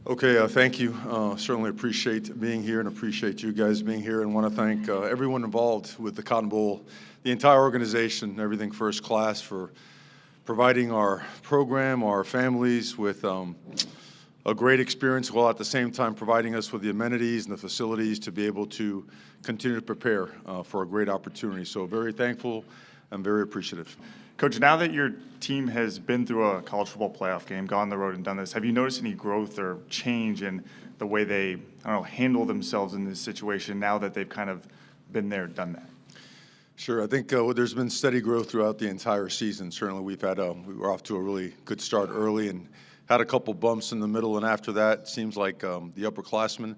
Okay, thank you. Certainly appreciate being here and appreciate you guys being here, and want to thank everyone involved with the Cotton Bowl, the entire organization, everything first class, for providing our program, our families with a great experience, while at the same time providing us with the amenities and the facilities to be able to continue to prepare for a great opportunity. So very thankful and very appreciative. Coach, now that your team has been through a college football playoff game, gone on the road and done this, have you noticed any growth or change in the way they, handle themselves in this situation now that they've kind of been there, done that? Sure. I think there's been steady growth throughout the entire season. Certainly we were off to a really good start early and had a couple bumps in the middle, and after that, it seems like the upperclassmen,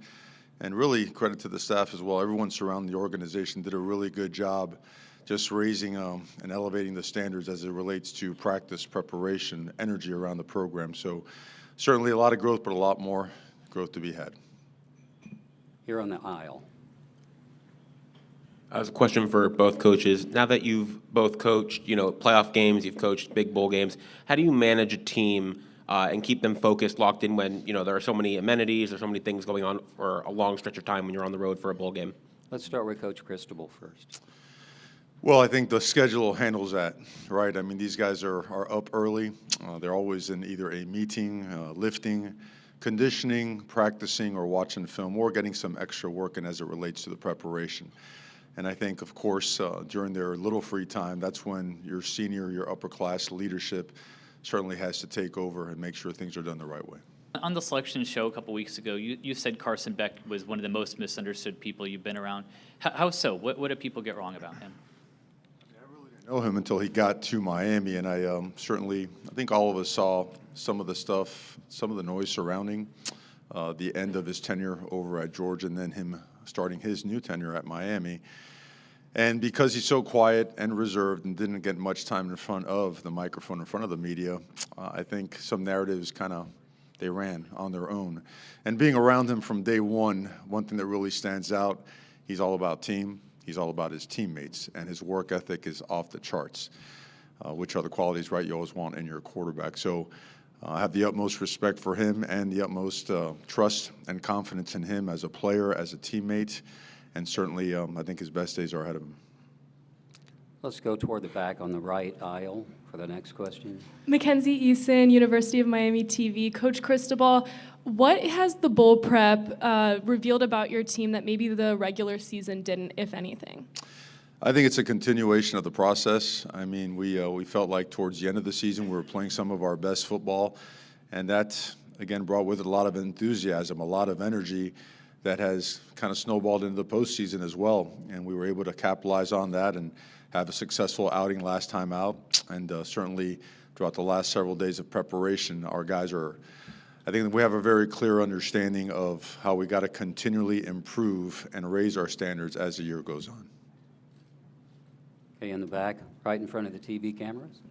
and really credit to the staff as well, everyone surrounding the organization did a really good job just raising and elevating the standards as it relates to practice, preparation, energy around the program. So certainly a lot of growth, but a lot more growth to be had. Here on the aisle. I have a question for both coaches. Now that you've both coached, playoff games, you've coached big bowl games, how do you manage a team and keep them focused, locked in when, there are so many amenities, there's so many things going on for a long stretch of time when you're on the road for a bowl game? Let's start with Coach Cristobal first. Well, I think the schedule handles that, right? I mean, these guys are up early. They're always in either a meeting, lifting, conditioning, practicing, or watching film, or getting some extra work in as it relates to the preparation. And I think, of course, during their little free time, that's when your senior, your upper class leadership certainly has to take over and make sure things are done the right way. On the selection show a couple weeks ago, you said Carson Beck was one of the most misunderstood people you've been around. How so? What do people get wrong about him? Know him until he got to Miami, and I think all of us saw some of the stuff, some of the noise surrounding the end of his tenure over at Georgia, and then him starting his new tenure at Miami. And because he's so quiet and reserved and didn't get much time in front of the microphone, in front of the media, I think some narratives they ran on their own. And being around him from day one thing that really stands out, he's all about team. He's all about his teammates, and his work ethic is off the charts, which are the qualities, right, you always want in your quarterback. So I have the utmost respect for him and the utmost trust and confidence in him as a player, as a teammate, and certainly I think his best days are ahead of him. Let's go toward the back on the right aisle for the next question. Mackenzie Eason, University of Miami TV. Coach Cristobal, what has the bowl prep revealed about your team that maybe the regular season didn't, if anything? I think it's a continuation of the process. I mean, we felt like towards the end of the season we were playing some of our best football, and that, again, brought with it a lot of enthusiasm, a lot of energy that has kind of snowballed into the postseason as well, and we were able to capitalize on that and have a successful outing last time out, and certainly throughout the last several days of preparation, our guys I think we have a very clear understanding of how we got to continually improve and raise our standards as the year goes on. Okay, in the back, right in front of the TV cameras.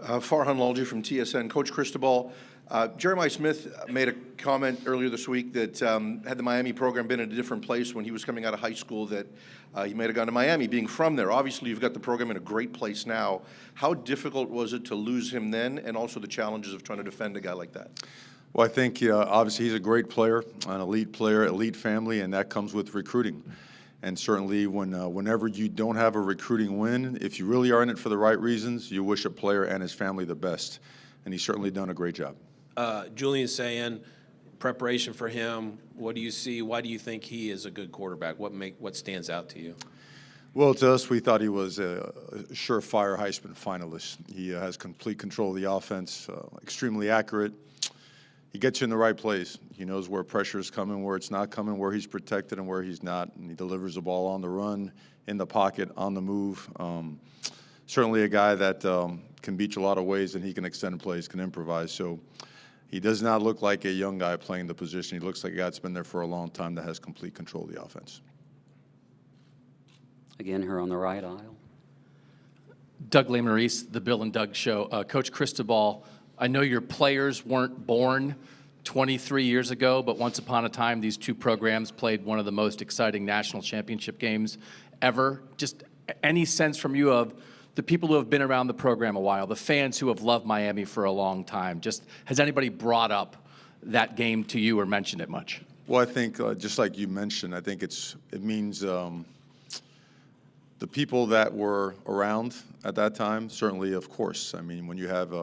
Farhan Lalji from TSN. Coach Cristobal, Jeremiah Smith made a comment earlier this week that had the Miami program been in a different place when he was coming out of high school, that he might have gone to Miami, being from there. Obviously, you've got the program in a great place now. How difficult was it to lose him then, and also the challenges of trying to defend a guy like that? Well, I think obviously he's a great player, an elite player, elite family, and that comes with recruiting. And certainly whenever you don't have a recruiting win, if you really are in it for the right reasons, you wish a player and his family the best. And he's certainly done a great job. Julian Sayin, preparation for him, what do you see? Why do you think he is a good quarterback? What stands out to you? Well, to us, we thought he was a surefire Heisman finalist. He has complete control of the offense, extremely accurate. He gets you in the right place. He knows where pressure is coming, where it's not coming, where he's protected and where he's not. And he delivers the ball on the run, in the pocket, on the move. Certainly a guy that can beat you a lot of ways, and he can extend plays, can improvise. So he does not look like a young guy playing the position. He looks like a guy that's been there for a long time that has complete control of the offense. Again, here on the right aisle. Doug Lesmerises, The Bill and Doug Show. Coach Cristobal, I know your players weren't born 23 years ago, but once upon a time, these two programs played one of the most exciting national championship games ever. Just any sense from you of the people who have been around the program a while, the fans who have loved Miami for a long time? Just has anybody brought up that game to you or mention it much? Well, I think just like you mentioned, I think it means the people that were around at that time. Certainly, of course. I mean, when you have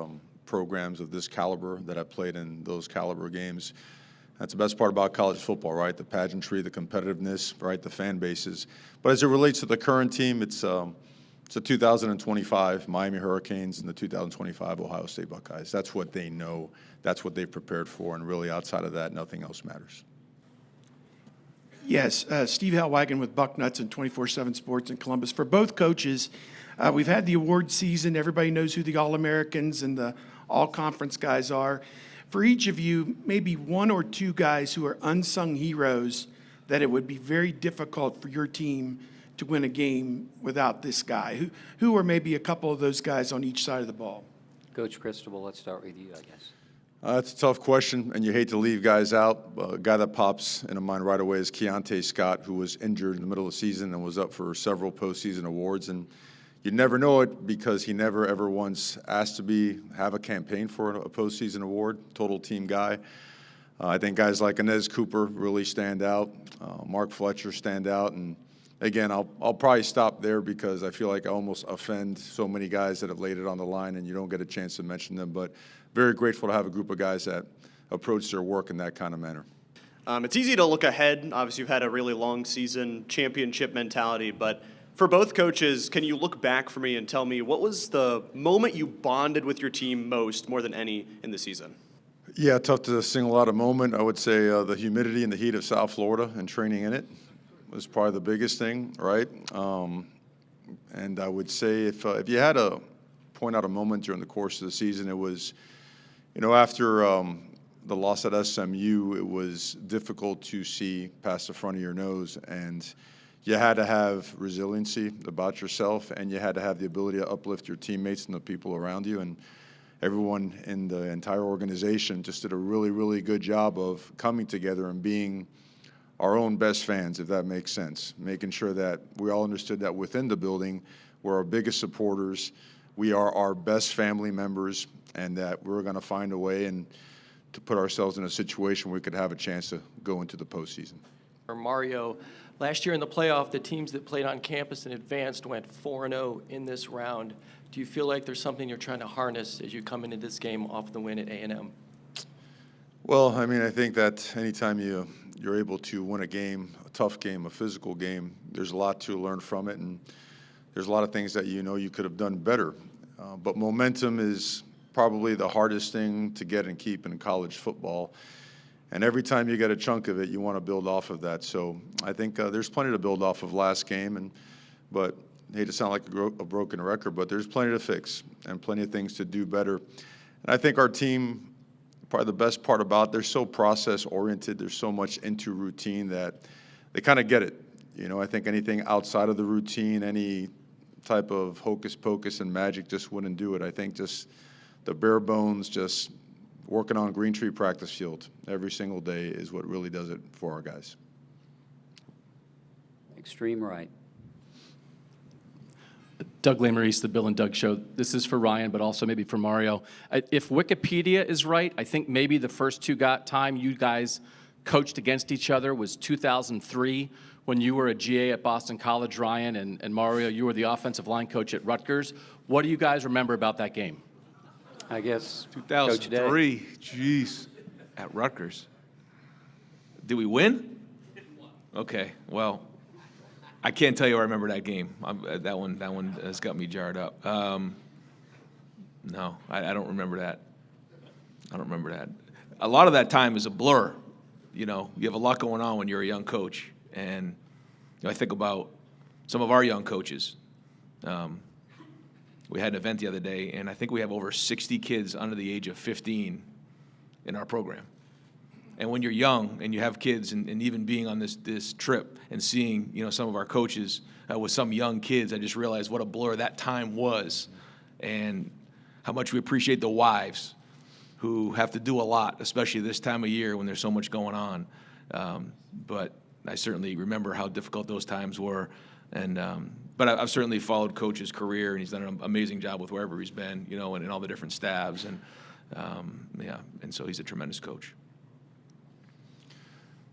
programs of this caliber that have played in those caliber games, that's the best part about college football, right? The pageantry, the competitiveness, right? The fan bases. But as it relates to the current team, it's the 2025 Miami Hurricanes and the 2025 Ohio State Buckeyes. That's what they know. That's what they've prepared for. And really, outside of that, nothing else matters. Yes, Steve Hellwagon with Bucknuts and 24/7 Sports in Columbus. For both coaches, we've had the award season. Everybody knows who the All-Americans and the All-Conference guys are. For each of you, maybe one or two guys who are unsung heroes that it would be very difficult for your team to win a game without this guy. Who are maybe a couple of those guys on each side of the ball? Coach Cristobal, let's start with you, I guess. That's a tough question, and you hate to leave guys out. A guy that pops into mind right away is Keontae Scott, who was injured in the middle of the season and was up for several postseason awards. And you never know it because he never, ever once asked to have a campaign for a postseason award, total team guy. I think guys like Inez Cooper really stand out. Mark Fletcher stand out. And again, I'll probably stop there because I feel like I almost offend so many guys that have laid it on the line and you don't get a chance to mention them. But very grateful to have a group of guys that approach their work in that kind of manner. It's easy to look ahead. Obviously, you've had a really long season, championship mentality. But for both coaches, can you look back for me and tell me what was the moment you bonded with your team most, more than any, in the season? Yeah, tough to single out a moment. I would say the humidity and the heat of South Florida and training in it was probably the biggest thing, right? And I would say if you had to point out a moment during the course of the season, it was, after the loss at SMU, it was difficult to see past the front of your nose, and you had to have resiliency about yourself, and you had to have the ability to uplift your teammates and the people around you, and everyone in the entire organization just did a really, really good job of coming together and being our own best fans, if that makes sense, making sure that we all understood that within the building, we're our biggest supporters, we are our best family members, and that we're going to find a way and to put ourselves in a situation where we could have a chance to go into the postseason. For Mario, last year in the playoff, the teams that played on campus and advanced went 4-0 in this round. Do you feel like there's something you're trying to harness as you come into this game off the win at A&M? Well, I mean, I think that anytime you're able to win a game, a tough game, a physical game, there's a lot to learn from it, and there's a lot of things that you could have done better. But momentum is probably the hardest thing to get and keep in college football. And every time you get a chunk of it, you want to build off of that. So I think there's plenty to build off of last game. But I hate to sound like a broken record, but there's plenty to fix and plenty of things to do better. And I think our team, probably the best part about, they're so process-oriented. There's so much into routine that they kind of get it. I think anything outside of the routine, any type of hocus pocus and magic just wouldn't do it. I think just the bare bones, just working on Green Tree practice field every single day is what really does it for our guys. Extreme right. Doug Lesmerises, the Bill and Doug Show. This is for Ryan, but also maybe for Mario. If Wikipedia is right, I think maybe the first time you guys coached against each other was 2003 when you were a GA at Boston College, Ryan, and Mario, you were the offensive line coach at Rutgers. What do you guys remember about that game? I guess 2003, jeez, at Rutgers. Did we win? Okay, well, I can't tell you I remember that game. That one has got me jarred up. No, I don't remember that. I don't remember that. A lot of that time is a blur. You have a lot going on when you're a young coach, and I think about some of our young coaches. We had an event the other day, and I think we have over 60 kids under the age of 15 in our program. And when you're young and you have kids, and even being on this trip and seeing some of our coaches with some young kids, I just realized what a blur that time was, and how much we appreciate the wives who have to do a lot, especially this time of year when there's so much going on. But I certainly remember how difficult those times were. But I've certainly followed Coach's career, and he's done an amazing job with wherever he's been, and in all the different staffs. And so he's a tremendous coach.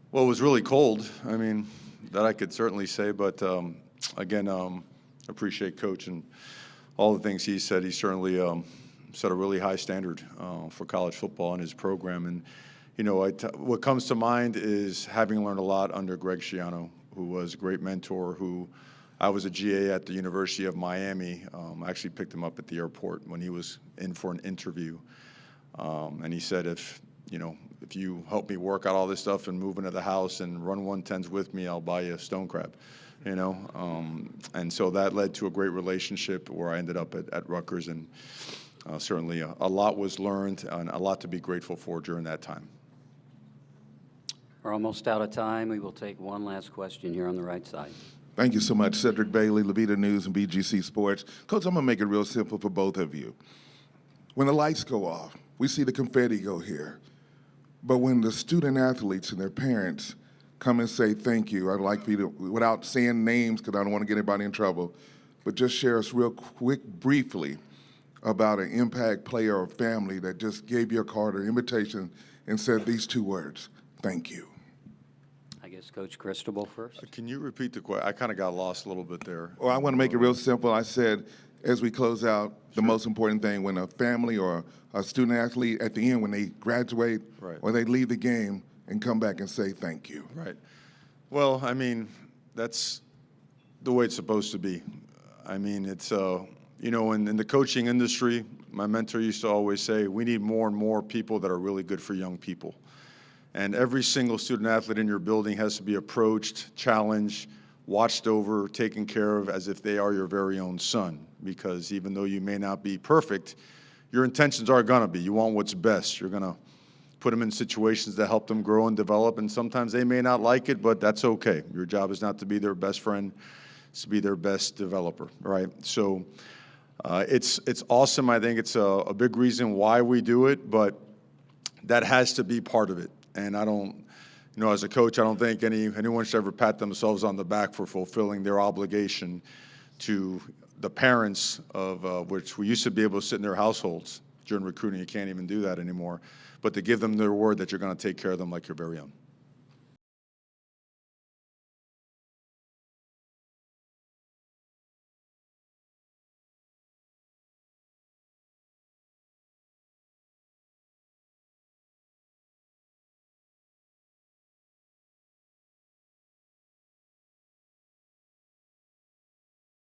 Well, it was really cold. I mean, that I could certainly say, but again, appreciate Coach and all the things he said. He certainly set a really high standard for college football in his program. And, you know, what comes to mind is having learned a lot under Greg Schiano, who was a great mentor, who I was a GA at the University of Miami. I actually picked him up at the airport when he was in for an interview. And he said, if you help me work out all this stuff and move into the house and run 110s with me, I'll buy you a stone crab, and so that led to a great relationship where I ended up at Rutgers, and certainly a lot was learned and a lot to be grateful for during that time. We're almost out of time. We will take one last question here on the right side. Thank you so much, Cedric Bailey, Levita News and BGC Sports. Coach, I'm going to make it real simple for both of you. When the lights go off, we see the confetti go here. But when the student athletes and their parents come and say thank you, I'd like for you to, without saying names because I don't want to get anybody in trouble, but just share us real quick, briefly, about an impact player or family that just gave you a card or invitation and said these two words, thank you. I guess Coach Cristobal first. Can you repeat the question? I kind of got lost a little bit there. Well, I want to make it real simple. I said, as we close out, the most important thing when a family or a student athlete at the end, when they graduate or they leave the game and come back and say thank you. Right. Well, I mean, that's the way it's supposed to be. I mean, it's, in the coaching industry, my mentor used to always say, we need more and more people that are really good for young people. And every single student athlete in your building has to be approached, challenged, watched over, taken care of as if they are your very own son. Because even though you may not be perfect, your intentions are going to be. You want what's best. You're going to put them in situations that help them grow and develop, and sometimes they may not like it, but that's okay. Your job is not to be their best friend, it's to be their best developer, right? So it's awesome. I think it's a big reason why we do it, but that has to be part of it. And I don't, as a coach, I don't think anyone should ever pat themselves on the back for fulfilling their obligation to the parents of which we used to be able to sit in their households during recruiting. You can't even do that anymore. But to give them their word that you're going to take care of them like your very own.